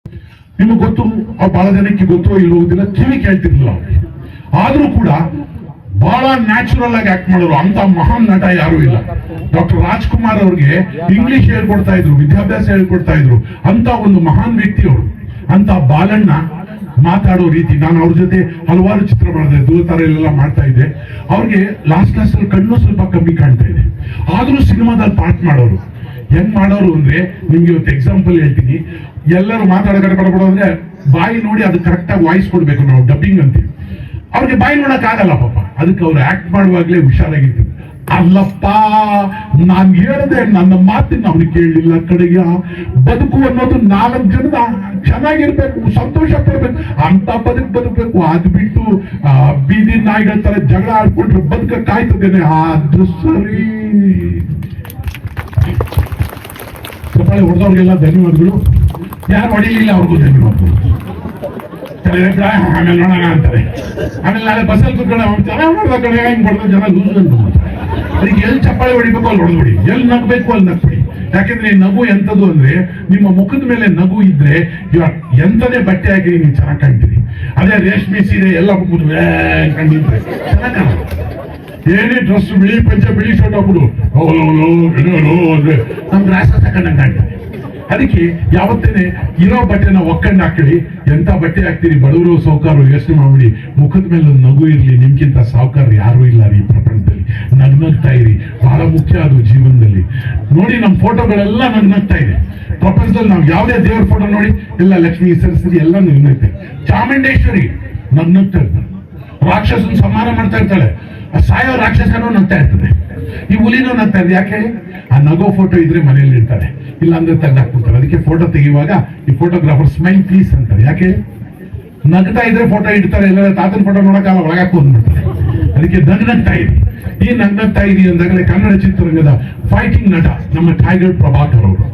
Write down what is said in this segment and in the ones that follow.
ನಿಮಗೆ ಗೊತ್ತು, ಬಹಳ ಜನಕ್ಕೆ ಗೊತ್ತೋ ಇಲ್ಲೋ ಗೊತ್ತಿಲ್ಲ, ಕಿವಿ ಕೇಳ್ತಿರ್ಲಿಲ್ಲ ಅವ್ರಿಗೆ. ಆದ್ರೂ ಕೂಡ ಬಹಳ ನ್ಯಾಚುರಲ್ ಆಗಿ ಆಕ್ಟ್ ಮಾಡೋರು ಅಂತ ಮಹಾನ್ ನಟ ಯಾರು ಇಲ್ಲ. ಡಾಕ್ಟರ್ ರಾಜ್ಕುಮಾರ್ ಅವ್ರಿಗೆ ಇಂಗ್ಲಿಷ್ ಹೇಳ್ಕೊಡ್ತಾ ಇದ್ರು, ವಿದ್ಯಾಭ್ಯಾಸ ಹೇಳ್ಕೊಡ್ತಾ ಇದ್ರು. ಅಂತ ಒಂದು ಮಹಾನ್ ವ್ಯಕ್ತಿ ಅವರು. ಅಂತ ಬಾಲಣ್ಣ ಮಾತಾಡೋ ರೀತಿ, ನಾನು ಅವ್ರ ಜೊತೆ ಹಲವಾರು ಚಿತ್ರ ಮಾಡಿದೆ, ದೂರತಾರೆಲ್ಲ ಮಾಡ್ತಾ ಇದ್ದೆ. ಅವ್ರಿಗೆ ಲಾಸ್ಟ್ ಅಲ್ಲಿ ಕಣ್ಣು ಸ್ವಲ್ಪ ಕಮ್ಮಿ ಕಾಣ್ತಾ ಇದೆ, ಆದ್ರೂ ಸಿನಿಮಾದಲ್ಲಿ ಪಾರ್ಟ್ ಮಾಡೋರು. ಹೆಂಗ್ ಮಾಡೋರು ಅಂದ್ರೆ, ನಿಮ್ಗೆ ಇವತ್ತು ಎಕ್ಸಾಂಪಲ್ ಹೇಳ್ತೀನಿ. ಎಲ್ಲರೂ ಮಾತಾಡೋ ಅಂದ್ರೆ ಬಾಯಿ ನೋಡಿ ಅದು ಕರೆಕ್ಟ್ ಆಗಿ ವಾಯ್ಸ್ ಕೊಡ್ಬೇಕು, ನಾವು ಡಬ್ಬಿಂಗ್ ಅಂತೀವಿ. ಅವ್ರಿಗೆ ಬಾಯಿ ನೋಡಕ್ ಆಗಲ್ಲ ಪಾಪ, ಅದಕ್ಕೆ ಅವ್ರು ಆಕ್ಟ್ ಮಾಡುವಾಗ್ಲೇ ಹುಷಾರಾಗಿರ್ತಾರೆ. ಅಲ್ಲಪ್ಪ, ನಾನ್ ಹೇಳ್ದೆ, ನನ್ನ ಮಾತಿನ ಅವ್ರಿಗೆ ಕೇಳಲಿಲ್ಲ ಕಡೆಗೆ. ಬದುಕು ಅನ್ನೋದು 4 ಜನದ ಚೆನ್ನಾಗಿರ್ಬೇಕು, ಸಂತೋಷ ಪಡ್ಬೇಕು, ಅಂತ ಬದುಕಬೇಕು. ಅದು ಬಿಟ್ಟು ಬೀದಿ ನಾಯಿಗಳ ತರ ಜಗಳ ಆಡ್ಕೊಂಡ್ರೆ ಬದುಕ ಕಾಯ್ತದೇನೆ. ಅದು ಸರಿ. ಕಪಾಳಿ ಹೊಡೆದವ್ರಿಗೆಲ್ಲ ಧನ್ಯವಾದಗಳು, ಯಾರು ಹೊಡಿಲಿಲ್ಲ ಅವ್ರಿಗೂ ಧನ್ಯವಾದಗಳು. ಆಮೇಲೆ ನೋಡೋಣ ಅಂತಾರೆ. ಆಮೇಲೆ ನಾಳೆ ಬಸ್ಸಲ್ಲಿ ಕೂತ್ಕೊಂಡೆ ಚೆನ್ನಾಗಿ ನೋಡ್ದ ಕಡೆ ಹಿಂಗ್ ಹೊಡೆದ ಜನ ಲೂಸ್ ಅಂತ. ಅದಕ್ಕೆ ಎಲ್ಲಿ ಚಪ್ಪಾಳೆ ಹೊಡಿಬೇಕು ಅಲ್ಲಿ ಹೊಡೆದ್ಬಿಡಿ, ಎಲ್ಲಿ ನಗ್ಬೇಕು ಅಲ್ಲಿ ನಗ್ಬಿಡಿ. ಯಾಕೆಂದ್ರೆ ನಗು ಎಂತದ್ದು ಅಂದ್ರೆ, ನಿಮ್ಮ ಮುಖದ ಮೇಲೆ ನಗು ಇದ್ರೆ ಎಂತದೇ ಬಟ್ಟೆ ಹಾಕಿ ನೀವು ಚೆನ್ನಾಗಿ ಕಾಣ್ತೀರಿ. ಅದೇ ರೇಷ್ಮೆ ಸೀರೆ ಎಲ್ಲ ಕಂಡಿದ್ರೆ ಚೆನ್ನಾಗಿ ಕಾಣಲ್ಲ. ಏನೇ ಡ್ರೆಸ್, ಬಿಳಿ ಪಂಚೆ, ಬಿಳಿ ಶರ್ಟ್ ಹಾಕ್ಬಿಡು ಅಂದ್ರೆ ನಮ್ಗೆ ರಾಸ ತಕೊಂಡಂಗೆ ಕಾಣ್ತೀವಿ. ಅದಕ್ಕೆ ಯಾವತ್ತೇನೆ ಇರೋ ಬಟ್ಟೆನ ಒಕ್ಕಂಡು ಹಾಕಿಡಿ. ಎಂತ ಬಟ್ಟೆ ಹಾಕ್ತೀರಿ, ಬಡವರು ಸಾಹುಕಾರರು ಯೋಚನೆ ಮಾಡ್ಬಿಡಿ. ಮುಖದ ಮೇಲೆ ಒಂದು ನಗು ಇರ್ಲಿ. ನಿಮ್ಗಿಂತ ಸಾಹುಕಾರ ಯಾರು ಇಲ್ಲ ಈ ಪ್ರಪಂಚದಲ್ಲಿ. ನಗ್ನಗ್ತಾ ಇರಿ, ಬಹಳ ಮುಖ್ಯ ಅದು ಜೀವನದಲ್ಲಿ. ನೋಡಿ, ನಮ್ಮ ಫೋಟೋಗಳೆಲ್ಲ ನಗ್ನಗ್ತಾ ಇದೆ. ಪ್ರಪಂಚದಲ್ಲಿ ನಾವು ಯಾವುದೇ ದೇವರ ಫೋಟೋ ನೋಡಿ, ಎಲ್ಲ ಲಕ್ಷ್ಮೀ ಸರಸ್ವತಿ ಎಲ್ಲ ನಗ್ನಗ್ತಾ. ಚಾಮುಂಡೇಶ್ವರಿ ನಗ್ನಗ್ತಾ ಇರ್ತಾರೆ. ರಾಕ್ಷಸನ್ ಸಂಹಾರ ಮಾಡ್ತಾ ಇರ್ತಾಳೆ, ಸಾಯೋ ರಾಕ್ಷಸನೂ ನಗ್ತಾ ಇರ್ತದೆ. ಈ ಹುಲಿನೂ ನಗ್ತಾ ಇದೆ. ಯಾಕೆ? ಆ ನಗೋ ಫೋಟೋ ಇದ್ರೆ ಮನೆಯಲ್ಲಿ ಇರ್ತಾರೆ, ಇಲ್ಲ ಅಂದ್ರೆ ತೆಗೆದಾಕ್ಬಿಡ್ತಾರೆ. ಅದಕ್ಕೆ ಫೋಟೋ ತೆಗೆಯುವಾಗ ಈ ಫೋಟೋಗ್ರಾಫರ್ ಸ್ಮೈಲ್ ಪ್ಲೀಸ್ ಅಂತಾರೆ. ಯಾಕೆ? ನಗ್ತಾ ಇದ್ರೆ ಫೋಟೋ ಇಡ್ತಾರೆ, ಇಲ್ಲ ತಾತನ ಫೋಟೋ ನೋಡಕ್ಕಾಗ ಒಳಗಾಕ್ ಬಂದ್ಬಿಡ್ತಾರೆ. ಅದಕ್ಕೆ ನಗ್ನಗ್ತಾ ಇರಿ. ಈ ನಗ್ನಗ್ತಾ ಇರಿ ಅಂದಾಗಲೇ ಕನ್ನಡ ಚಿತ್ರರಂಗದ ಫೈಟಿಂಗ್ ನಟ ನಮ್ಮ ಟೈಗರ್ ಪ್ರಭಾಕರ್ ಅವರು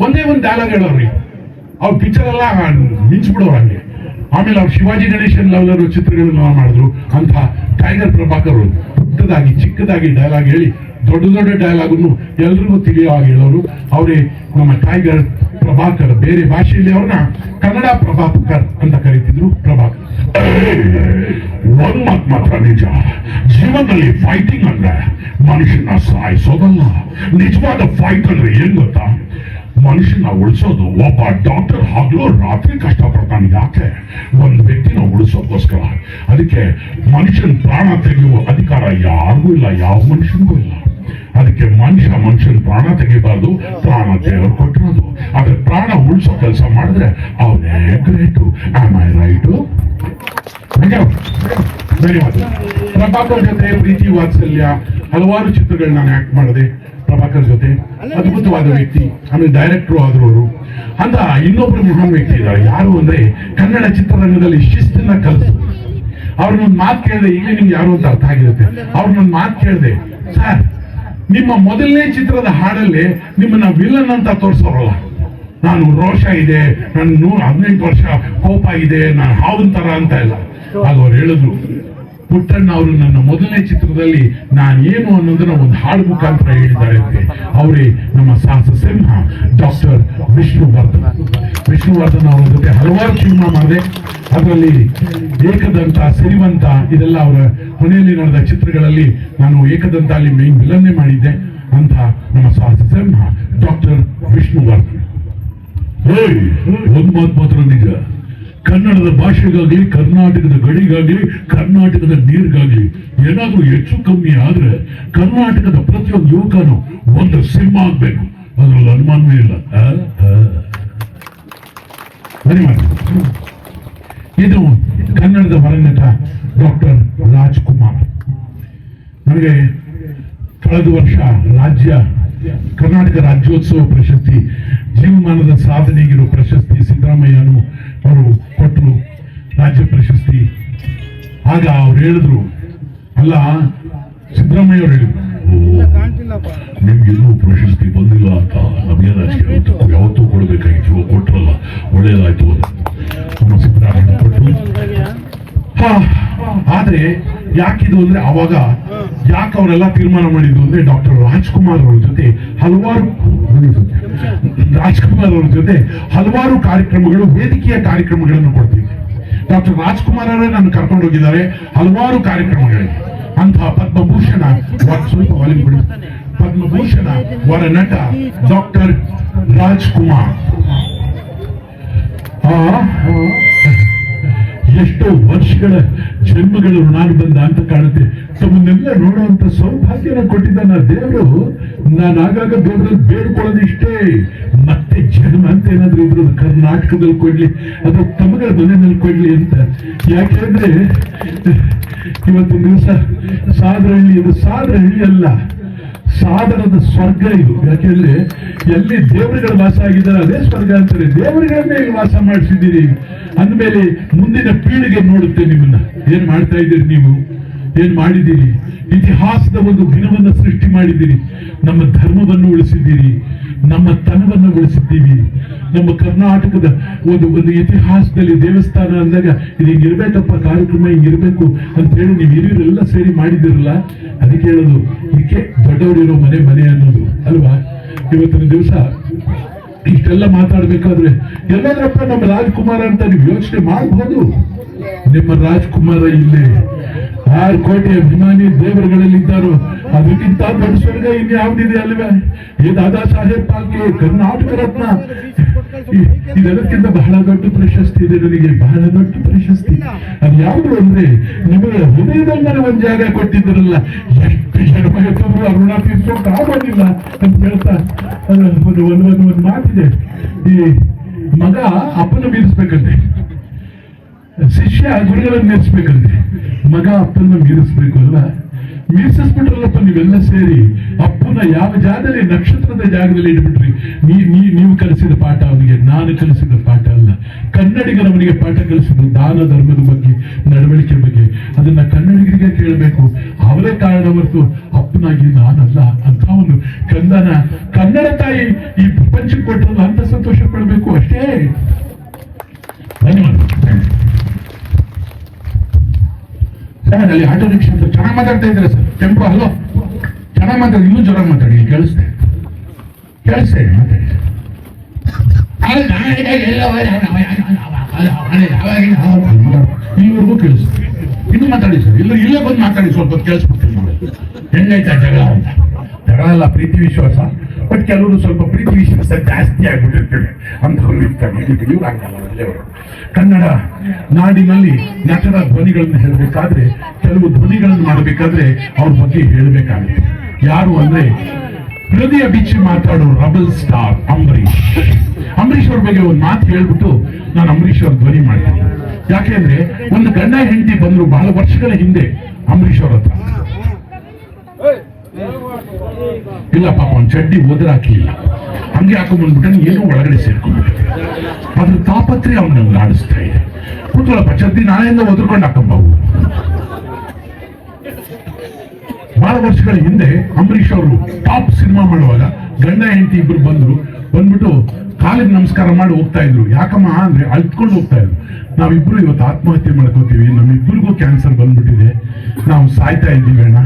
ಒಂದೇ ಒಂದು ಡೈಲಾಗ್ ಹೇಳೋರಿ. ಅವ್ರ ಪಿಕ್ಚರ್ ಎಲ್ಲ ಮಿಂಚ್ಬಿಡೋರು ಹಂಗೆ. ಆಮೇಲೆ ಅವ್ರು ಶಿವಾಜಿ ಗಣೇಶನ್ ಲೆವೆಲ್ ಚಿತ್ರಗಳನ್ನ ಮಾಡಿದ್ರು. ಅಂತ ಟೈಗರ್ ಪ್ರಭಾಕರ್ ಅವರು ಪುಟ್ಟದಾಗಿ ಚಿಕ್ಕದಾಗಿ ಡೈಲಾಗ್ ಹೇಳಿ ದೊಡ್ಡ ದೊಡ್ಡ ಡೈಲಾಗನ್ನು ಎಲ್ರಿಗೂ ತಿಳಿಯೋ ಹಾಗೆ ಹೇಳೋರು ಅವರೇ ನಮ್ಮ ಟೈಗರ್ ಪ್ರಭಾಕರ್. ಬೇರೆ ಭಾಷೆಯಲ್ಲಿ ಅವ್ರನ್ನ ಕನ್ನಡ ಪ್ರಭಾಕರ್ ಅಂತ ಕರೀತಿದ್ರು. ಪ್ರಭಾಕರ್ ಒಂದ್ ಮಾತ್ರ ನಿಜ, ಜೀವನದಲ್ಲಿ ಫೈಟಿಂಗ್ ಅಂದ್ರೆ ಮನುಷ್ಯನ ಸಾಯಿಸೋದಲ್ಲ. ನಿಜವಾದ ಫೈಟ್ ಅಂದ್ರೆ ಏನ್ ಗೊತ್ತಾ? ಮನುಷ್ಯನ ಉಳಿಸೋದು. ಒಬ್ಬ ಡಾಕ್ಟರ್ ಹಗಲು ರಾತ್ರಿ ಕಷ್ಟಪಡ್ತಾನೆ. ಯಾಕೆ? ಒಂದು ವ್ಯಕ್ತಿನ ಉಳಿಸೋದಕ್ಕೋಸ್ಕರ. ಅದಕ್ಕೆ ಮನುಷ್ಯನ ಪ್ರಾಣ ತೆಗೆಯುವ ಅಧಿಕಾರ ಯಾರಿಗೂ ಇಲ್ಲ, ಯಾವ ಮನುಷ್ಯನಿಗೂ ಇಲ್ಲ. ಅದಕ್ಕೆ ಮನುಷ್ಯನ ಪ್ರಾಣ ತೆಗಿಬಾರ್ದು, ಪ್ರಾಣ ದೇವರು ಕೊಟ್ಟಿರೋದು. ಆದ್ರೆ ಪ್ರಾಣ ಉಳಿಸೋ ಕೆಲಸ ಮಾಡಿದ್ರೆ ಅವನೇ ಗ್ರೇಟು. Am I right? ಧನ್ಯವಾದ. ಪ್ರಭಾಕರ್ ಜೊತೆ ಪ್ರೀತಿ ವಾತ್ಸಲ್ಯ ಹಲವಾರು ಚಿತ್ರಗಳನ್ನ ನಾನು ಆಕ್ಟ್ ಮಾಡಿದೆ ಪ್ರಭಾಕರ್ ಜೊತೆ. ಅದ್ಭುತವಾದ ವ್ಯಕ್ತಿ. ಆಮೇಲೆ ಡೈರೆಕ್ಟರ್ ಆದ್ರು ಅವರು. ಅಂತ ಇನ್ನೊಬ್ರು ಮಹಾನ್ ವ್ಯಕ್ತಿ ಇದ್ದಾರೆ. ಯಾರು ಅಂದ್ರೆ ಕನ್ನಡ ಚಿತ್ರರಂಗದಲ್ಲಿ ಶಿಸ್ತನ್ನ ಕಲಿಸು. ಅವ್ರನ್ನೊಂದು ಮಾತು ಕೇಳಿದೆ, ಈಗಲೇ ನಿಮ್ಗೆ ಯಾರು ಅಂತ ಅರ್ಥ ಆಗಿರುತ್ತೆ. ಅವ್ರನ್ನೊಂದು ಮಾತು ಕೇಳಿದೆ, ಸರ್ ನಿಮ್ಮ ಮೊದಲನೇ ಚಿತ್ರದ ಹಾಡಲ್ಲಿ ನಿಮ್ಮನ್ನ ವಿಲನ್ ಅಂತ ತೋರಿಸೋರಲ್ಲ, ನಾನು ರೋಷ ಇದೆ, ನನ್ನ 18 ವರ್ಷ ಕೋಪ ಇದೆ, ನಾನು ಹಾವಿನ ತರ ಅಂತ ಇಲ್ಲ. ಆಗ ಅವ್ರು ಹೇಳಿದ್ರು, ಪುಟ್ಟಣ್ಣ ಅವರು ನನ್ನ ಮೊದಲನೇ ಚಿತ್ರದಲ್ಲಿ ನಾನು ಏನು ಅನ್ನೋದನ್ನ ಒಂದು ಹಾಡು ಮುಖಾಂತರ ಹೇಳಿದ್ದಾರೆ ಅಂತೆ. ಅವರೇ ನಮ್ಮ ಸಾಹಸ ಸಿಂಹ ಡಾಕ್ಟರ್ ವಿಷ್ಣುವರ್ಧನ್ ಅವರ ಜೊತೆ ಹಲವಾರು ಸಿನಿಮಾ ಮಾಡಿದೆ. ಅದರಲ್ಲಿ ಏಕದಂತ, ಸಿರಿವಂತ ಇದೆಲ್ಲ ಅವರ ಕೊನೆಯಲ್ಲಿ ನಡೆದ ಚಿತ್ರಗಳಲ್ಲಿ ನಾನು ಏಕದಂತ ಅಲ್ಲಿ ಮೇನ್ ವಿಲನ್ನೇ ಮಾಡಿದ್ದೆ. ಅಂತ ನಮ್ಮ ಸಾಹಸ ಸಿಂಹ ಡಾಕ್ಟರ್ ವಿಷ್ಣುವರ್ಧನ್. ಒಂದು ಮಾತು ಮಾತ್ರ ನಿಜ, ಕನ್ನಡದ ಭಾಷೆಗಾಗ್ಲಿ, ಕರ್ನಾಟಕದ ಗಡಿಗಾಗ್ಲಿ, ಕರ್ನಾಟಕದ ನೀರಿಗಾಗ್ಲಿ ಏನಾದ್ರೂ ಹೆಚ್ಚು ಕಮ್ಮಿ ಆದ್ರೆ ಕರ್ನಾಟಕದ ಪ್ರತಿಯೊಂದು ಯುವಕನು ಒಂದು ಸಿಂಹ ಆಗ್ಬೇಕು, ಅದ್ರಲ್ಲಿ ಅನುಮಾನವೇ ಇಲ್ಲ. ಇದು ಕನ್ನಡದ ಹೊರನಟ ಡಾಕ್ಟರ್ ರಾಜ್ಕುಮಾರ್. ನನಗೆ ಕಳೆದ ವರ್ಷ ಕರ್ನಾಟಕ ರಾಜ್ಯೋತ್ಸವ ಪ್ರಶಸ್ತಿ, ಜೀವಮಾನದ ಸಾಧನೆಗಿರೋ ಪ್ರಶಸ್ತಿ ಸಿದ್ದರಾಮಯ್ಯನು ಅವರು ಕೊಟ್ಟರು, ರಾಜ್ಯ ಪ್ರಶಸ್ತಿ. ಆಗ ಅವ್ರು ಹೇಳಿದ್ರು, ಅಲ್ಲ ಸಿದ್ದರಾಮಯ್ಯ ಅವರು ಹೇಳಿದ್ರು, ನಿಮ್ಗೆಲ್ಲೂ ಪ್ರಶಸ್ತಿ ಬಂದಿಲ್ಲ ಅಂತ ನಮ್ಗೇನಾದ್ರು ಯಾವತ್ತೂ ಕೊಡ್ಬೇಕಾಗಿತ್ತು, ಕೊಟ್ರಲ್ಲ ಒಳ್ಳೇದಾಯ್ತು ನಮ್ಮ ಸಿದ್ದರಾಮಯ್ಯ ಕೊಟ್ಟರು. ಆದ್ರೆ ಯಾಕಿದು ಅಂದ್ರೆ ಅವಾಗ ಯಾಕೆ ಅವರೆಲ್ಲ ತೀರ್ಮಾನ ಮಾಡಿದ್ರು ಅಂದ್ರೆ ಡಾಕ್ಟರ್ ರಾಜ್ಕುಮಾರ್ ಅವ್ರ ಜೊತೆ ಹಲವಾರು ಕಾರ್ಯಕ್ರಮಗಳು, ವೇದಿಕೆಯ ಕಾರ್ಯಕ್ರಮಗಳನ್ನು ಕೊಡ್ತೀವಿ. ಡಾಕ್ಟರ್ ರಾಜ್ಕುಮಾರ್ ಅವರೇ ನಾನು ಕರ್ಕೊಂಡು ಹೋಗಿದ್ದಾರೆ ಹಲವಾರು ಕಾರ್ಯಕ್ರಮಗಳಿಗೆ. ಅಂತಹ ಪದ್ಮಭೂಷಣ ಸ್ವಲ್ಪ ವಾಲ್ಯೂಮ್, ಪದ್ಮಭೂಷಣ ವರ ನಟ ಡಾಕ್ಟರ್ ರಾಜ್ಕುಮಾರ್ ಎಷ್ಟೋ ವರ್ಷಗಳ ಜನ್ಮಗಳು ನಾನು ಬಂದ ಅಂತ ಕಾಣುತ್ತೆ. ತಮ್ಮನ್ನೆಲ್ಲ ನೋಡುವಂತ ಸೌಭಾಗ್ಯನ ಕೊಟ್ಟಿದ್ದಾನ ದೇವರು. ನಾನು ಆಗಾಗ ದೇವರಲ್ಲಿ ಬೇಡ್ಕೊಳ್ಳೋದು ಇಷ್ಟೇ, ಮತ್ತೆ ಜನ್ಮ ಅಂತ ಏನಾದ್ರೂ ಇದ್ರು ಕರ್ನಾಟಕದಲ್ಲಿ ಕೊಡ್ಲಿ ಅಥವಾ ತಮ್ಮಗಳ ಮನೆಯಲ್ಲಿ ಕೊಡ್ಲಿ ಅಂತ. ಯಾಕೆಂದ್ರೆ ಇವತ್ತಿನ ದಿವಸ ಸಾದರಹಳ್ಳಿ, ಇದು ಸಾದರಹಳ್ಳಿ ಅಲ್ಲ, ಸಾಧನದ ಸ್ವರ್ಗ ಇದು. ಯಾಕೆಂದ್ರೆ ಎಲ್ಲಿ ದೇವರುಗಳ ವಾಸ ಆಗಿದ್ದಾರೆ ಅದೇ ಸ್ವರ್ಗ ಅಂತಾರೆ. ದೇವರುಗಳನ್ನೇ ಇಲ್ಲಿ ವಾಸ ಮಾಡಿಸಿದ್ದೀರಿ ಅಂದಮೇಲೆ ಮುಂದಿನ ಪೀಳಿಗೆ ನೋಡುತ್ತೆ ನಿಮ್ಮನ್ನ. ಏನ್ ಮಾಡ್ತಾ ಇದ್ದೀರಿ ನೀವು, ಏನ್ ಮಾಡಿದ್ದೀರಿ? ಇತಿಹಾಸದ ಒಂದು ದಿನವನ್ನು ಸೃಷ್ಟಿ ಮಾಡಿದ್ದೀರಿ. ನಮ್ಮ ಧರ್ಮವನ್ನು ಉಳಿಸಿದ್ದೀರಿ, ನಮ್ಮ ತನವನ್ನು ಉಳಿಸಿದ್ದೀವಿ. ನಮ್ಮ ಕರ್ನಾಟಕದ ಒಂದು ಇತಿಹಾಸದಲ್ಲಿ ದೇವಸ್ಥಾನ ಅಂದಾಗ ಇದು ಹಿಂಗಿರ್ಬೇಕಪ್ಪ, ಕಾರ್ಯಕ್ರಮ ಹಿಂಗಿರ್ಬೇಕು ಅಂತ ಹೇಳಿ ನೀವು ಹಿರಿಯರೆಲ್ಲ ಸೇರಿ ಮಾಡಿದಿರಲ್ಲ. ಅದಕ್ಕೆ ಹೇಳೋದು, ಇದಕ್ಕೆ ದೊಡ್ಡವರಿರೋ ಮನೆ ಮನೆ ಅನ್ನೋದು ಅಲ್ವಾ? ಇವತ್ತಿನ ದಿವಸ ಇಷ್ಟೆಲ್ಲ ಮಾತಾಡ್ಬೇಕಾದ್ರೆ ಎಲ್ಲಾದ್ರಪ್ಪ ನಮ್ಮ ರಾಜ್ಕುಮಾರ್ ಅಂತ ನೀವು ಯೋಚನೆ ಮಾಡಬಹುದು. ನಿಮ್ಮ ರಾಜ್ಕುಮಾರ ಇಲ್ಲೇ 6 ಕೋಟಿ ಅಭಿಮಾನಿ ದೇವರುಗಳಲ್ಲಿ ಇದ್ದಾರೋ ಅದಕ್ಕಿಂತ ದೊಡ್ಡ ಸ್ವರ್ಗ ಇನ್ಯಾವುದಿದೆ ಅಲ್ವೇ? ಈ ದಾದಾ ಸಾಹೇಬ್ ಫಾಲ್ಕೆ ಕರ್ನಾಟಕ ರತ್ನ, ಇದೆಲ್ಲಕ್ಕಿಂತ ಬಹಳ ದೊಡ್ಡ ಪ್ರಶಸ್ತಿ ಇದೆ ನನಗೆ, ಬಹಳ ದೊಡ್ಡ ಪ್ರಶಸ್ತಿ. ಅದು ಯಾವುದು ಅಂದ್ರೆ ನಿಮಗೆ ಹೃದಯದಲ್ಲಿ ನನಗೆ ಒಂದು ಜಾಗ ಕೊಟ್ಟಿದ್ದೀರಲ್ಲ. ಎಷ್ಟು ಜನ್ಮ ಎತ್ತಿದ್ರು ಅರುಣ ತೀರ್ಸೋಕೆ ಆಗೋದಿಲ್ಲ ಅಂತ ಹೇಳ್ತಾ ಒಂದು ಮಾತಿದೆ. ಈ ಮಗ ಅಪ್ಪನ ಮೀರಿಸ್ಬೇಕಂತೆ, ಶಿಷ್ಯ ಗುರುಗಳನ್ನು ಮೀರಿಸ್ಬೇಕಂತೆ. ಮಗ ಅಪ್ಪನ ಮೀರಿಸ್ಬೇಕು ಅಲ್ಲ, ಮೀರಿಸಿಸ್ಬಿಟ್ರಲ್ಲಪ್ಪ ನೀವೆಲ್ಲ ಸೇರಿ. ಅಪ್ಪನ ಯಾವ ಜಾಗದಲ್ಲಿ, ನಕ್ಷತ್ರದ ಜಾಗದಲ್ಲಿ ಇಟ್ಬಿಟ್ರಿ. ನೀವು ಕಲಿಸಿದ ಪಾಠ ಅವನಿಗೆ, ನಾನು ಕಲಿಸಿದ ಪಾಠ ಅಲ್ಲ. ಕನ್ನಡಿಗರು ಅವನಿಗೆ ಪಾಠ ಕಲಿಸಿದ್ರು, ದಾನ ಧರ್ಮದ ಬಗ್ಗೆ, ನಡವಳಿಕೆ ಬಗ್ಗೆ. ಅದನ್ನ ಕನ್ನಡಿಗರಿಗೆ ಕೇಳಬೇಕು, ಅವರೇ ಕಾರಣ ಹೊರತು ಅಪ್ಪನಾಗಿ ನಾನಲ್ಲ ಅಂತ ಒಂದು ಕಂದನ ಕನ್ನಡ ತಾಯಿ ಈ ಪ್ರಪಂಚಕ್ಕೆ ಕೊಟ್ಟರಲ್ಲ ಅಂತ ಸಂತೋಷ ಪಡಬೇಕು ಅಷ್ಟೇ. ಧನ್ಯವಾದ. ಸರ್ ಅಲ್ಲಿ ಆಟೋ ರಿಕ್ಷಾ ಚೆನ್ನಾಗಿ ಮಾತಾಡ್ತಾ ಇದ್ದಾರೆ ಸರ್. ಟೆಂಪೋ ಹಲೋ, ಚೆನ್ನಾಗಿ ಮಾತಾಡಿ, ಇನ್ನೂ ಜೋರಾಗಿ ಮಾತಾಡಿ, ಕೇಳಿಸ್ತೆ ಮಾತಾಡಿ. ಇಲ್ಲಿವರೆಗೂ ಕೇಳಿಸ್ತೆ, ಇನ್ನೂ ಮಾತಾಡಿ ಸರ್. ಇಲ್ಲೇ ಬಂದು ಮಾತಾಡಿ, ಸ್ವಲ್ಪ ಕೇಳಿಸ್ಬಿಡ್ತೀನಿ ನೋಡಿ. ಹೆಂಗೈತಾ ಜಗಳ ಅಂತ? ಜಗಳ ಅಲ್ಲ, ಪ್ರೀತಿ ವಿಶ್ವಾಸ. ಬಟ್ ಕೆಲವರು ಸ್ವಲ್ಪ ಪ್ರೀತಿ ವಿಶ್ವಾಸ ಜಾಸ್ತಿ ಆಗ್ಬಿಟ್ಟಿರ್ತೇವೆ ಅಂತವ್ರು ಇರ್ತಾರೆ. ಇವ್ರು ಆಗಲ್ಲ. ಕನ್ನಡ ನಾಡಿನಲ್ಲಿ ನಟರ ಧ್ವನಿಗಳನ್ನು ಹೇಳಬೇಕಾದ್ರೆ, ಕೆಲವು ಧ್ವನಿಗಳನ್ನು ಮಾಡಬೇಕಾದ್ರೆ ಅವ್ರ ಬಗ್ಗೆ ಹೇಳಬೇಕಾಗುತ್ತೆ. ಯಾರು ಅಂದ್ರೆ ಹೃದಯ ಬಿಚ್ಚಿ ಮಾತಾಡೋ ರಬಲ್ ಸ್ಟಾರ್ ಅಂಬರೀಷ್. ಅಂಬರೀಷ್ ಅವ್ರ ಬಗ್ಗೆ ಒಂದು ಮಾತು ಹೇಳ್ಬಿಟ್ಟು ನಾನು ಅಂಬರೀಷ್ ಅವ್ರ ಧ್ವನಿ ಮಾಡ್ತೀನಿ. ಯಾಕೆಂದ್ರೆ ಒಂದು ಗಂಡ ಹೆಂಡತಿ ಬಂದ್ರು ಬಹಳ ವರ್ಷಗಳ ಹಿಂದೆ ಅಂಬರೀಷ್ ಅವ್ರ ಹತ್ರ. ಇಲ್ಲ ಪಾಪ ಒಂದು ಚಡ್ಡಿ ಓದ್ರ ಹಾಕಲಿಲ್ಲ, ಹಂಗೆ ಹಾಕೊಂಡ್ಬಂದ್ಬಿಟ್ಟು ಏನೋ ಒಳಗಡೆ ಸೇರ್ಕೊಂಡ್ಬಿಟ್ಟು ಅದ್ರ ತಾಪತ್ರೆ ಅವನನ್ನು ಆಡಿಸ್ತಾ ಇದೆ. ಕೂತ್ಕೊಳ್ಳಪ್ಪ, ಚಡ್ಡಿ ನಾಳೆಯಿಂದ ಒದ್ರಕೊಂಡು ಹಾಕೊಂಬವು. ಬಹಳ ವರ್ಷಗಳ ಹಿಂದೆ ಅಂಬರೀಷ್ ಅವರು ಟಾಪ್ ಸಿನಿಮಾ ಮಾಡುವಾಗ ಗಂಡ ಹೆಂಡತಿ ಇಬ್ರು ಬಂದ್ಬಿಟ್ಟು ಕಾಲಿಗೆ ನಮಸ್ಕಾರ ಮಾಡಿ ಹೋಗ್ತಾ ಇದ್ರು. ಯಾಕಮ್ಮ ಅಂದ್ರೆ ಅಳ್ತ್ಕೊಂಡು ಹೋಗ್ತಾ ಇದ್ರು, ನಾವಿಬ್ರು ಇವತ್ತು ಆತ್ಮಹತ್ಯೆ ಮಾಡ್ಕೋತೀವಿ, ನಮ್ಮಿಬ್ಬರಿಗೂ ಕ್ಯಾನ್ಸರ್ ಬಂದ್ಬಿಟ್ಟಿದೆ, ನಾವು ಸಾಯ್ತಾ ಇದ್ದೀವಿ ಅಣ್ಣ,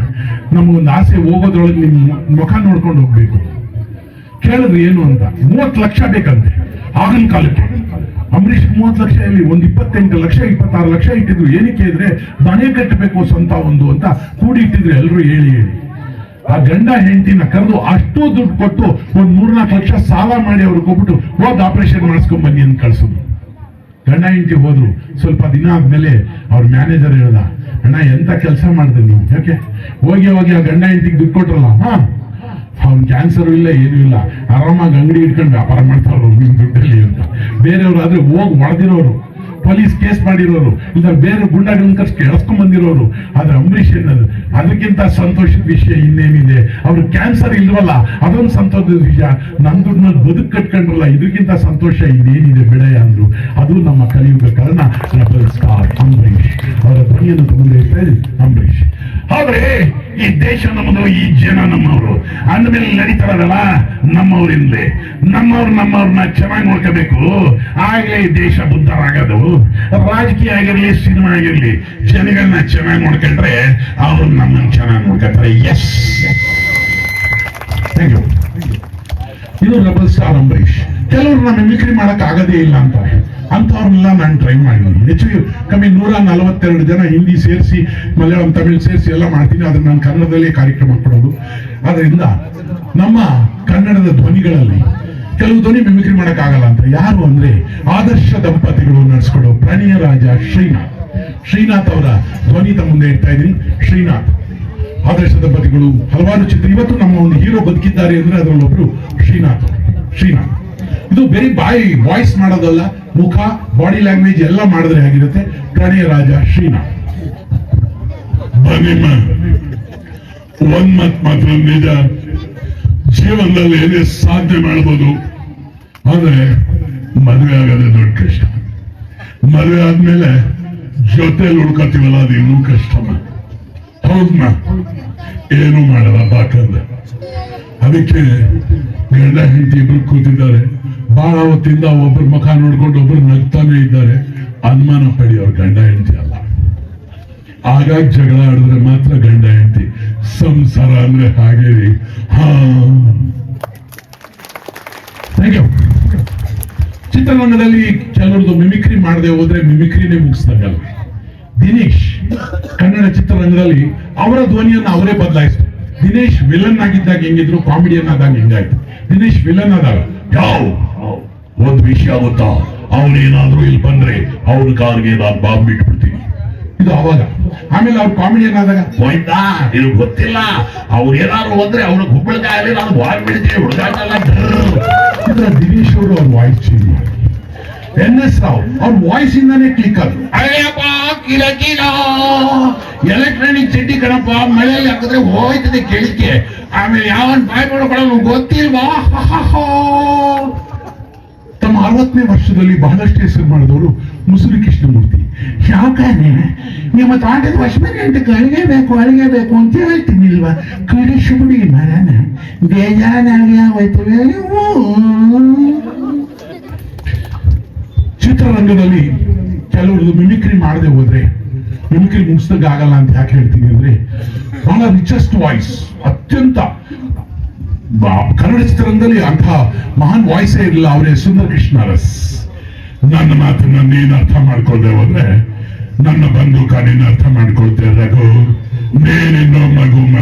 ನಮಗೊಂದು ಆಸೆ, ಹೋಗೋದ್ರೊಳಗೆ ನಿಮ್ ಮುಖ ನೋಡ್ಕೊಂಡು ಹೋಗ್ಬೇಕು. ಕೇಳಿದ್ರು ಏನು ಅಂತ. 30 ಲಕ್ಷ ಬೇಕಂತೆ ಆಗಿನ ಕಾಲಕ್ಕೆ. ಅಂಬರೀಷ್ 30 ಲಕ್ಷ ಇಲ್ಲಿ ಒಂದು 28 ಲಕ್ಷ 26 ಲಕ್ಷ ಇಟ್ಟಿದ್ರು. ಏನಕ್ಕೆ ಇದ್ರೆ ಮನೆ ಕಟ್ಟಬೇಕು ಸ್ವಂತ ಒಂದು ಅಂತ ಕೂಡಿ ಇಟ್ಟಿದ್ರು ಎಲ್ಲರೂ ಹೇಳಿ. ಆ ಗಂಡ ಹೆಂಡತಿನ ಕರೆದು ಅಷ್ಟು ದುಡ್ಡು ಕೊಟ್ಟು ಒಂದು 3-4 ಲಕ್ಷ ಸಾಲ ಮಾಡಿ ಅವ್ರಿಗೆ ಹೋಗ್ಬಿಟ್ಟು ಹೋದ್ ಆಪರೇಷನ್ ಮಾಡಿಸ್ಕೊಂಡ್ ಬನ್ನಿ ಅಂತ ಕಳ್ಸಿದ್ರು. ಗಂಡ ಹೆಂಡತಿ ಹೋದ್ರು. ಸ್ವಲ್ಪ ದಿನ ಆದ್ಮೇಲೆ ಅವ್ರ ಮ್ಯಾನೇಜರ್ ಹೇಳ್ದ, ಅಣ್ಣ ಎಂತ ಕೆಲಸ ಮಾಡಿದೆ ನೀವು, ಯಾಕೆ ಹೋಗಿ ಆ ಗಂಡ ಹೆಂಡತಿಗೆ ದುಡ್ಡು ಕೊಟ್ರಲ್ಲ, ಅವ್ನ್ ಕ್ಯಾನ್ಸರ್ ಇಲ್ಲ ಏನೂ ಇಲ್ಲ, ಆರಾಮಾಗಿ ಅಂಗಡಿ ಇಟ್ಕೊಂಡು ವ್ಯಾಪಾರ ಮಾಡ್ತಾವ್ರು ನಿಮ್ ದುಡ್ಡಲ್ಲಿ ಅಂತ. ಬೇರೆಯವ್ರು ಆದ್ರೆ ಹೋಗಿ ಹೊಡೆದಿರೋರು, ಪೊಲೀಸ್ ಕೇಸ್ ಮಾಡಿರೋರು, ಇಲ್ಲ ಬೇರೆ ಗುಂಡಾಗಳನ್ನ ಕರ್ಸಿ ಎಳ್ಸ್ಕೊಂಡ್ ಬಂದಿರೋರು. ಆದ್ರೆ ಅಂಬರೀಷ್ ಏನದು, ಅದಕ್ಕಿಂತ ಸಂತೋಷದ ವಿಷಯ ಇನ್ನೇನಿದೆ? ಅವ್ರು ಕ್ಯಾನ್ಸರ್ ಇಲ್ವಲ್ಲ, ಅದೊಂದು ಸಂತೋಷದ ವಿಷಯ. ನನ್ ದುಡ್ಡನ್ನ ಬದುಕು ಕಟ್ಕೊಂಡ್ರಲ್ಲ, ಇದಕ್ಕಿಂತ ಸಂತೋಷ ಇನ್ನೇನಿದೆ ಬಿಡಯ್ಯ ಅಂದ್ರು. ಅದು ನಮ್ಮ ಕಲಿಯುಗ ಕಾರಣ ರೆಬಲ್ ಸ್ಟಾರ್ ಅಂಬರೀಷ್ ಅವರ ಧ್ವನಿಯನ್ನು ತಗೊಂಡು ಹೇಳ್ತಾ ಇದ್ದೀವಿ ಅಂಬರೀಷ್. ಆದ್ರೆ ಈ ದೇಶ ನಮ್ಮದು, ಈ ಜನ ನಮ್ಮವರು ಅಂದಮೇಲೆ ನಡೀತಾರಲ್ಲ ನಮ್ಮವರಿಂದಲೇ. ನಮ್ಮವ್ರನ್ನ ಚೆನ್ನಾಗಿ ನೋಡ್ಕೋಬೇಕು, ಆಗ್ಲೇ ಈ ದೇಶ ಬುದ್ಧರಾಗೋದು. ರಾಜಕೀಯ ಆಗಿರ್ಲಿ, ಸಿನಿಮಾ ಆಗಿರ್ಲಿ, ಜನಗಳನ್ನ ಚೆನ್ನಾಗಿ ನೋಡ್ಕೊಂಡ್ರೆ ಅವರು ನಮ್ಮನ್ನು ಚೆನ್ನಾಗಿ ನೋಡ್ಕೊತಾರೆ. Yes, thank you. ಇದು ರೆಬಲ್ ಸ್ಟಾರ್ ಅಂಬರೀಷ್. ಕೆಲವ್ರನ್ನ ಮಿಮಿಕ್ರಿ ಮಾಡಕ್ ಆಗದೇ ಇಲ್ಲ ಅಂತಾರೆ, ಅಂತವ್ರನ್ನೆಲ್ಲ ನಾನು ಟ್ರೈ ಮಾಡಿದ್ದೀನಿ. ಹೆಚ್ಚು ಕಮ್ಮಿ 142 ಜನ ಹಿಂದಿ ಸೇರಿಸಿ, ಮಲಯಾಳಂ, ತಮಿಳ್ ಸೇರಿಸಿ ಎಲ್ಲ ಮಾಡ್ತೀನಿ. ಅದನ್ನ ನಾನು ಕನ್ನಡದಲ್ಲೇ ಕಾರ್ಯಕ್ರಮ ಕೊಡೋದು. ಅದರಿಂದ ನಮ್ಮ ಕನ್ನಡದ ಧ್ವನಿಗಳಲ್ಲಿ ಕೆಲವು ಧ್ವನಿ ಮಿಮಿಕ್ರಿ ಮಾಡಕ್ ಆಗಲ್ಲ ಅಂತ. ಯಾರು ಅಂದ್ರೆ ಆದರ್ಶ ದಂಪತಿಗಳು ನಡೆಸ್ಕೊಡೋ ಪ್ರಣಯ ರಾಜ ಶ್ರೀನಾಥ್ ಅವರ ಧ್ವನಿ ತಮ್ಮ ಮುಂದೆ ಇಡ್ತಾ ಇದ್ದೀನಿ. ಶ್ರೀನಾಥ್ ಆದರ್ಶ ದಂಪತಿಗಳು ಹಲವಾರು ಚಿತ್ರ, ಇವತ್ತು ನಮ್ಮ ಒಂದು ಹೀರೋ ಬದುಕಿದ್ದಾರೆ ಅಂದ್ರೆ ಅದರಲ್ಲೊಬ್ರು ಶ್ರೀನಾಥ್. ಇದು ಬರೀ ವಾಯ್ಸ್ ಮಾಡೋದಲ್ಲ, ಮುಖ, ಬಾಡಿ ಲ್ಯಾಂಗ್ವೇಜ್ ಎಲ್ಲ ಮಾಡಿದ್ರೆ ಹೇಗಿರುತ್ತೆ. ಪ್ರಣಯ ರಾಜ ಶ್ರೀನಾಥ್. ಒಂದ್ ಮಾತ್ರ ನಿಜ, ಜೀವನದಲ್ಲಿ ಏನೇ ಸಾಧನೆ ಮಾಡಬಹುದು, ಆದ್ರೆ ಮದುವೆ ಆಗೋದೇ ದೊಡ್ಡ ಕಷ್ಟ. ಮದುವೆ ಆದ್ಮೇಲೆ ಜೊತೆಲಿ ಉಳ್ಕೊತೀವಲ್ಲ, ಅದು ಇನ್ನೂ ಕಷ್ಟಮ. ಹೌದ್ನ, ಏನು ಮಾಡಲ್ಲ ಬಾಕಂದ. ಅದಕ್ಕೆ ಗಂಡ ಹೆಂಡತಿ ಇಬ್ರು ಕೂತಿದ್ದಾರೆ, ಬಹಳ ಹೊತ್ತಿಂದ ಒಬ್ಬರ ಮುಖ ನೋಡ್ಕೊಂಡು ಒಬ್ರು ನಗ್ತಾನೆ ಇದ್ದಾರೆ. ಅನುಮಾನ ಪಡಿ, ಅವ್ರ ಗಂಡ ಹೆಂಡತಿ ಅಲ್ಲ. ಆಗಾಗ ಜಗಳ ಆಡಿದ್ರೆ ಮಾತ್ರ ಗಂಡ ಹೆಂಡತಿ. ಸಂಸಾರ ಅಂದ್ರೆ ಹಾಗೆ ರೀ. Thank you. ಚಿತ್ರರಂಗದಲ್ಲಿ ಕೆಲವರದು ಮಿಮಿಕ್ರಿ ಮಾಡದೆ ಹೋದ್ರೆ ಮಿಮಿಕ್ರಿನೇ ಮುಗಿಸ್ದಾಗಲ್ಲ. ದಿನೇಶ್ ಕನ್ನಡ ಚಿತ್ರರಂಗದಲ್ಲಿ ಅವರ ಧ್ವನಿಯನ್ನು ಅವರೇ ಬದಲಾಯಿಸಿದ್ರು. ದಿನೇಶ್ ವಿಲನ್ ಆಗಿದ್ದಾಗ ಹೆಂಗಿದ್ರು, ಕಾಮಿಡಿಯನ್ ಆದಾಗ ಹೆಂಗಾಯ್ತು. ದಿನೇಶ್ ವಿಲನ್ ಆದಾಗ ಒಂದ್ ವಿಷಯ ಗೊತ್ತಾ, ಅವ್ರೇನಾದ್ರೂ ಇಲ್ಲಿ ಬಂದ್ರೆ ಅವ್ರ ಕಾರ್ಗೆ ನಾನು ಬಾಂಬ್ ಬಿಟ್ಬಿಡ್ತೀನಿ, ಇದು ಅವಾಗ. ಆಮೇಲೆ ಅವ್ರು ಕಾಮಿಡಿಯನ್ ಆದಾಗ ಹೋಯ್ತಾ ಇದು ಗೊತ್ತಿಲ್ಲ, ಅವ್ರು ಏನಾದ್ರು ಬಂದ್ರೆ ಅವ್ರ ಗುಬ್ಬಳಕಾಯಲ್ಲಿ ನಾನು ಬಾಂಬ್ ಬಿಡ್ತೀನಿ ಹುಡುಗಾಟಲ್ಲ. ದಿನೇಶ್ ಅವರು ಅವ್ರ ವಾಯ್ಸ್ ಚೇಂಜ್ ಮಾಡಿ. NS ರಾವ್ ಅವ್ರ ವಾಯ್ಸ್ ಇಂದಾನೇ ಕ್ಲಿಕ್ ಆದ್ರು. ಎಲೆಕ್ಟ್ರಾನಿಕ್ ಚಡ್ಡಿ ಕಣಪ್ಪ, ಮಳೆಯಲ್ಲಿ ಹಾಕಿದ್ರೆ ಹೋಯ್ತದೆ ಕೇಳಿಕೆ. ಆಮೇಲೆ ಯಾವನ್ ಬಾಯ್ ಮಾಡ್ಕೊಳ್ಳೋ ಗೊತ್ತಿಲ್ವಾ. ತಮ್ಮ 60ನೇ ವರ್ಷದಲ್ಲಿ ಬಹಳಷ್ಟು ಹೆಸರು ಮಾಡಿದವರು ಮುಸುರಿ ಕೃಷ್ಣಮೂರ್ತಿ. ಯಾಕಂದ್ರೆ ನಿಮ್ಮ ತೋಟದ ವರ್ಷಕ್ಕೆ ಅಳಿಗೆಬೇಕು ಅಂತ ಹೇಳ್ತೀನಿಲ್ವಾ, ಕಳಿಸ್ಬಿಡಿ ಮರನ, ಬೇಜಾರಾಗಿ ಹೋಯ್ತವೆ. ಚಿತ್ರರಂಗದಲ್ಲಿ ಕೆಲವ್ರದ್ದು ಮಿಮಿಕ್ರಿ ಮಾಡದೆ ಹೋದ್ರೆ ಮಿಮಿಕ್ರಿ ಮುಗಿಸ್ದಾಗ ಆಗಲ್ಲ ಅಂತ ಯಾಕೆ ಹೇಳ್ತೀನಿ ಅಂದ್ರೆ, ಬಹಳ ರಿಚೆಸ್ಟ್ ವಾಯ್ಸ್, ಅತ್ಯಂತ ಕನ್ನಡ ಚಿತ್ರರಂಗದಲ್ಲಿ ಅಂತಹ ಮಹಾನ್ ವಾಯ್ಸೇ ಇರಲಿಲ್ಲ. ಅವರೇ ಸುಂದರ್ ಕೃಷ್ಣ ಅರಸ್. ನನ್ನ ಮಾತನ್ನ ನೀನ್ ಅರ್ಥ ಮಾಡ್ಕೊಳ್ದೆ ಹೋದ್ರೆ ನನ್ನ ಬಂದೂಕ ನೀನ್ ಅರ್ಥ ಮಾಡ್ಕೊಳ್ತೇ ರಘು, ನೀನಿನ್ನೋ ಮಗುಮ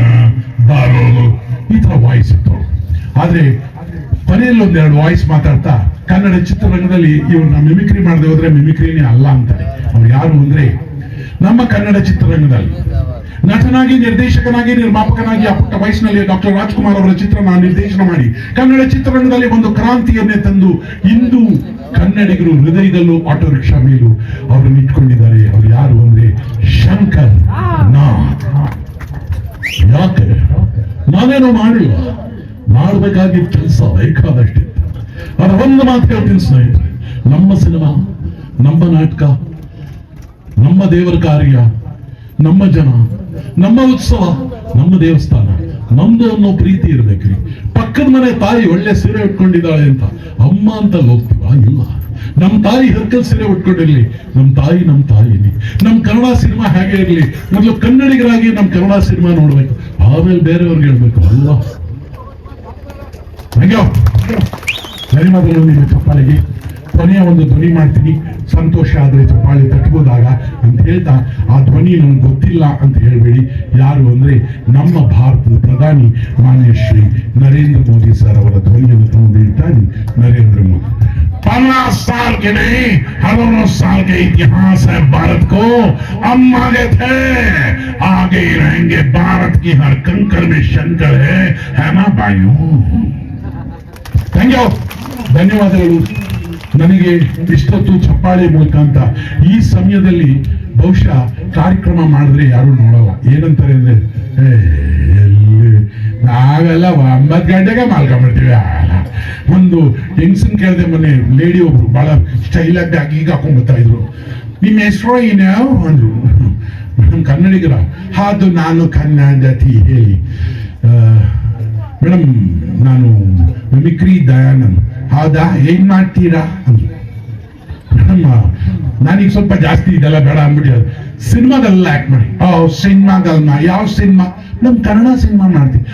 ಬಾರೋ, ಈ ತರ ವಾಯ್ಸ್ ಇತ್ತು. ಆದ್ರೆ ಕೊನೆಯಲ್ಲಿ ಒಂದೆರಡು ವಾಯ್ಸ್ ಮಾತಾಡ್ತಾ ಕನ್ನಡ ಚಿತ್ರರಂಗದಲ್ಲಿ ಇವ್ರನ್ನ ಮಿಮಿಕ್ರಿ ಮಾಡದೆ ಹೋದ್ರೆ ಮಿಮಿಕ್ರಿನೇ ಅಲ್ಲ ಅಂತಾರೆ. ಅವ್ರು ಯಾರು ಅಂದ್ರೆ, ನಮ್ಮ ಕನ್ನಡ ಚಿತ್ರರಂಗದಲ್ಲಿ ನಟನಾಗಿ, ನಿರ್ದೇಶಕನಾಗಿ, ನಿರ್ಮಾಪಕನಾಗಿ ಆ ಪುಟ್ಟ ವಯಸ್ಸಿನಲ್ಲಿ ಡಾಕ್ಟರ್ ರಾಜ್ಕುಮಾರ್ ಅವರ ಚಿತ್ರನ ನಿರ್ದೇಶನ ಮಾಡಿ ಕನ್ನಡ ಚಿತ್ರರಂಗದಲ್ಲಿ ಒಂದು ಕ್ರಾಂತಿಯನ್ನೇ ತಂದು ಇಂದು ಕನ್ನಡಿಗರು ಹೃದಯದಲ್ಲೂ ಆಟೋ ರಿಕ್ಷಾ ಮೇಲೂ ಅವರನ್ನು ಇಟ್ಕೊಂಡಿದ್ದಾರೆ. ಅವ್ರು ಯಾರು ಅಂದ್ರೆ ಶಂಕರ್ ನಾಗ್. ಯಾಕೆ ನಾನೇನೋ ಮಾಡಿಲ್ಲ, ಮಾಡಬೇಕಾಗಿದ್ದ ಕೆಲಸ ಬೇಕಾದಷ್ಟಿತ್ತು. ಅವರ ಒಂದು ಮಾತು ಹೇಳ್ತೀನಿ ಸ್ನೇಹಿತರೆ, ನಮ್ಮ ಸಿನಿಮಾ, ನಮ್ಮ ನಾಟಕ, ನಮ್ಮ ದೇವರ ಕಾರ್ಯ, ನಮ್ಮ ಜನ, ನಮ್ಮ ಉತ್ಸವ, ನಮ್ಮ ದೇವಸ್ಥಾನ, ನಮ್ದು ಅನ್ನೋ ಪ್ರೀತಿ ಇರ್ಬೇಕ್ರಿ. ಪಕ್ಕದ ಮನೆ ತಾಯಿ ಒಳ್ಳೆ ಸೀರೆ ಉಟ್ಕೊಂಡಿದ್ದಾಳೆ ಅಂತ ಅಮ್ಮ ಅಂತ ಹೋಗ್ತೀವ? ಇಲ್ಲ. ನಮ್ಮ ತಾಯಿ ಹರ್ಕಲ್ ಸೀರೆ ಉಟ್ಕೊಂಡಿರ್ಲಿ, ನಮ್ಮ ತಾಯಿನೇ. ನಮ್ಮ ಕನ್ನಡ ಸಿನಿಮಾ ಹೇಗೆ ಇರ್ಲಿ, ಮೊದಲು ಕನ್ನಡಿಗರಾಗಿ ನಮ್ಮ ಕನ್ನಡ ಸಿನಿಮಾ ನೋಡ್ಬೇಕು, ಆಮೇಲೆ ಬೇರೆಯವ್ರಿಗೆ ಹೇಳ್ಬೇಕು ಅಲ್ವಾ. ಧನ್ಯವಾದಗಳು ನಿಮ್ಮ ಚಪ್ಪಾಳೆಗೆ. ಕೊನೆಯ ಒಂದು ಧ್ವನಿ ಮಾಡ್ತೀನಿ, ಸಂತೋಷ ಆದ್ರೆ ಚಪ್ಪಾಳೆ ತಟ್ಟಬಹುದಾಗ ಅಂತ ಹೇಳ್ತಾ, ಆ ಧ್ವನಿ ನಮ್ಗೆ ಗೊತ್ತಿಲ್ಲ ಅಂತ ಹೇಳ್ಬೇಡಿ. ಯಾರು ಅಂದ್ರೆ ನಮ್ಮ ಭಾರತದ ಪ್ರಧಾನಿ ಮಾನ್ಯ ಶ್ರೀ ನರೇಂದ್ರ ಮೋದಿ ಸರ್ ಅವರ ಧ್ವನಿಯನ್ನು ತಗೊಂಡು ಹೇಳ್ತಾನೆ. ನರೇಂದ್ರ ಮೋದಿ 50 साल के नहीं, हजारों साल के इतिहास है भारत को, हम आगे थे, आगे ही रहेंगे. भारत की हर कंकर में शंकर है ना भाइयों. Thank you. ಧನ್ಯವಾದಗಳು. ನನಗೆ ಇಷ್ಟೊತ್ತು ಚಪ್ಪಾಳೆ ಮೂಲಕ ಅಂತ ಈ ಸಮಯದಲ್ಲಿ ಬಹುಶಃ ಕಾರ್ಯಕ್ರಮ ಮಾಡಿದ್ರೆ ಯಾರು ನೋಡಲ್ಲ. ಏನಂತಾರೆ ಅಂದ್ರೆ, ಎಲ್ಲಿ ನಾವೆಲ್ಲ 9 ಗಂಟೆಗೆ ಮಾಲ್ಕೊಂಡ್ಬಿಡ್ತೀವಿ. ಒಂದು ಹೆಂಗಸನ್ ಕೇಳಿದೆ ಮೊನ್ನೆ, ಲೇಡಿ ಒಬ್ರು ಬಹಳ ಸ್ಟೈಲ್ ಆಗಿ ಬ್ಯಾಗ್ ಈಗ ಹಾಕೊಂಡ್ಬರ್ತಾ ಇದ್ರು. ನಿಮ್ಮ ಹೆಸರು ಏನ್ಯಾವ ಅಂದ್ರು. ಮೇಡಮ್ ಕನ್ನಡಿಗರ? ಅದು ನಾನು ಕನ್ನಡತಿ. ಹೇಳಿ ಮೇಡಮ್, ನಾನು ಮಿಮಿಕ್ರಿ ದಯಾನಂದ್. ಹೌದಾ, ಏನ್ ಮಾಡ್ತೀರಾ ಅಂದ್ರು. ಮೇಡಮ್ ನಾನೀಗ ಸ್ವಲ್ಪ ಜಾಸ್ತಿ ಇದೆಲ್ಲ ಬೇಡ ಅಂದ್ಬಿಟ್ಟು ಸಿನಿಮಾದಲ್ಲ ಆಕ್ಟ್ ಮಾಡಿ. ಸಿನಿಮಾದಲ್ಲ? ಯಾವ ಸಿನಿಮಾ? ನಮ್ ಕನ್ನಡ ಸಿನಿಮಾ ಮಾಡ್ತೀವಿ.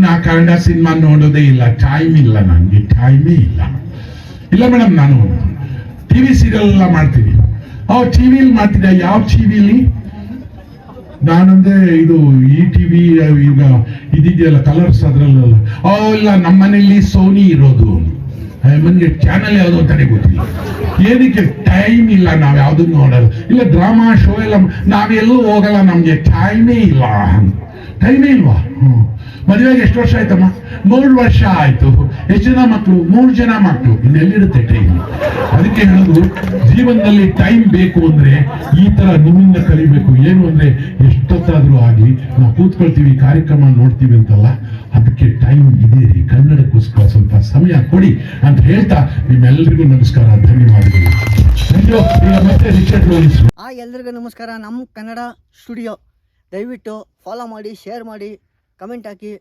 ನಾ ಕನ್ನಡ ಸಿನಿಮಾ ನೋಡೋದೇ ಇಲ್ಲ, ಟೈಮ್ ಇಲ್ಲ ನನಗೆ, ಟೈಮೇ ಇಲ್ಲ. ಇಲ್ಲ ಮೇಡಮ್, ನಾನು ಟಿವಿ ಸೀರಿಯಲ್ ಎಲ್ಲ ಮಾಡ್ತೀನಿ. ಟಿವಿಲಿ ಮಾಡ್ತಿದ್ದೆ? ಯಾವ ಟಿವಿಲಿ? ನಾನಂದ್ರೆ ಇದು ಈ ಟಿವಿ ಈಗ ಇದಿದೆಯಲ್ಲ ಕಲರ್ಸ್, ಅದ್ರಲ್ಲ. ಇಲ್ಲ, ನಮ್ಮನೇಲಿ ಸೋನಿ ಇರೋದು. ನನ್ಗೆ ಚಾನಲ್ ಯಾವುದು ಅಂತಾನೆ ಗೊತ್ತಿಲ್ಲ. ಏನಕ್ಕೆ? ಟೈಮ್ ಇಲ್ಲ, ನಾವ್ ಯಾವ್ದನ್ನು ನೋಡಲ್ಲ. ಇಲ್ಲ ಡ್ರಾಮಾ ಶೋ ಎಲ್ಲ ನಾವೆಲ್ಲೂ ಹೋಗಲ್ಲ, ನಮ್ಗೆ ಟೈಮೇ ಇಲ್ಲ. ಟೈಮೇ ಇಲ್ವಾ? ಮದುವೆಗೆ ಎಷ್ಟು ವರ್ಷ ಆಯ್ತಮ್ಮ? 3 ವರ್ಷ ಆಯ್ತು. ಎಷ್ಟು ಜನ ಮಕ್ಕಳು? 3 ಜನ ಮಕ್ಕಳು. ಇನ್ನೆಲ್ಲಿರುತ್ತೆ ಟೈಮ್? ಅದಕ್ಕೆ ಹೇಳೋದು, ಜೀವನದಲ್ಲಿ ಟೈಮ್ ಬೇಕು ಅಂದ್ರೆ ಈ ತರ ನಿಮ್ಮಿಂದ ಕಲಿಬೇಕು. ಏನು ಅಂದ್ರೆ ಎಷ್ಟೊತ್ತಾದ್ರೂ ಆಗ್ಲಿ ನಾವು ಕೂತ್ಕೊಳ್ತೀವಿ, ಕಾರ್ಯಕ್ರಮ ನೋಡ್ತೀವಿ ಅಂತಲ್ಲ, ಅದಕ್ಕೆ ಟೈಮ್ ಇದೆ ರೀ. ಕನ್ನಡಕ್ಕೋಸ್ಕರ ಸ್ವಲ್ಪ ಸಮಯ ಕೊಡಿ ಅಂತ ಹೇಳ್ತಾ ನಿಮ್ಮೆಲ್ಲರಿಗೂ ನಮಸ್ಕಾರ, ಧನ್ಯವಾದಗಳು. ಈಗ ಮತ್ತೆ ರಿಚರ್ಡ್ ಲೋರಿಸ್. ಎಲ್ರಿಗೂ ನಮಸ್ಕಾರ. ನಮ್ಮ ಕನ್ನಡ ಸ್ಟುಡಿಯೋ ದಯವಿಟ್ಟು ಫಾಲೋ ಮಾಡಿ, ಶೇರ್ ಮಾಡಿ, ಕಮೆಂಟ್ ಹಾಕಿ.